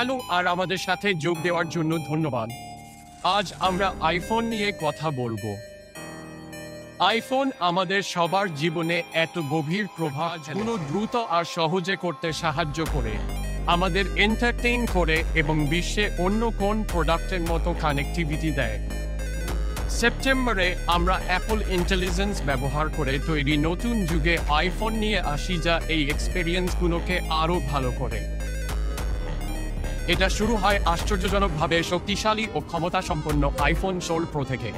Hello আর আমাদের সাথে যোগ দেওয়ার জন্য ধন্যবাদ। আজ আমরা আইফোন নিয়ে কথা বলবো। আইফোন আমাদের সবার জীবনে এত গভীর প্রভাব দ্রুত আর সহজে করতে সাহায্য করে, আমাদের এন্টারটেইন করে এবং বিশ্বে অন্য কোন প্রোডাক্টের মতো কানেক্টিভিটি দেয়। সেপ্টেম্বরে আমরা অ্যাপল ইন্টেলিজেন্স ব্যবহার করে তৈরি নতুন যুগে আইফোন নিয়ে আসি, যা এই এক্সপেরিয়েন্সগুলোকে আরও ভালো করে। এটা শুরু হয় আশ্চর্যজনকভাবে শক্তিশালী ও ক্ষমতা সম্পন্ন আইফোন 16 প্রো থেকে।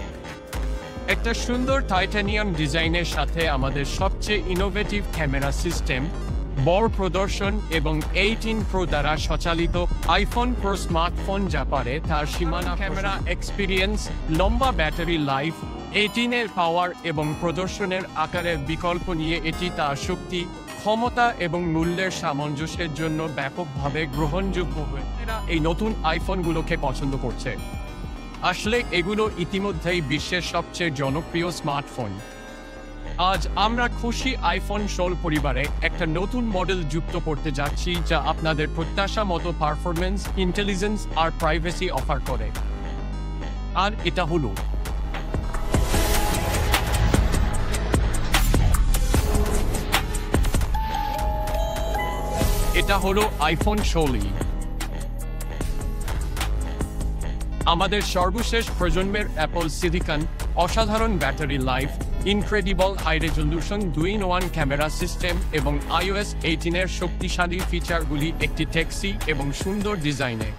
একটা সুন্দর টাইটানিয়াম ডিজাইনের সাথে আমাদের সবচেয়ে ইনোভেটিভ ক্যামেরা সিস্টেম, বড় প্রদর্শন এবং 18 প্রো দ্বারা সচালিত আইফোন প্রো স্মার্টফোন যা পারে তার সীমানা ক্যামেরা এক্সপিরিয়েন্স, লম্বা ব্যাটারি লাইফ, 18-এর পাওয়ার এবং প্রদর্শনের আকারের বিকল্প নিয়ে এটি তার শক্তি, ক্ষমতা এবং মূল্যের সামঞ্জস্যের জন্য ব্যাপকভাবে গ্রহণযোগ্য হয়ে এই নতুন আইফোনগুলোকে পছন্দ করছে। আসলে এগুলো ইতিমধ্যেই বিশ্বের সবচেয়ে জনপ্রিয় স্মার্টফোন। আজ আমরা খুশি আইফোন 16 পরিবারে একটা নতুন মডেল যুক্ত করতে যাচ্ছি, যা আপনাদের প্রত্যাশা মতো পারফরমেন্স, ইন্টেলিজেন্স আর প্রাইভেসি অফার করে। আর এটা হলো আইফোন 16। আমাদের সর্বশেষ প্রজন্মের অ্যাপল সিলিকন, অসাধারণ battery life, incredible high resolution 2-in-1 camera system এবং iOS 18-এর শক্তিশালী ফিচারগুলি একটি ট্যাক্সি এবং সুন্দর ডিজাইনে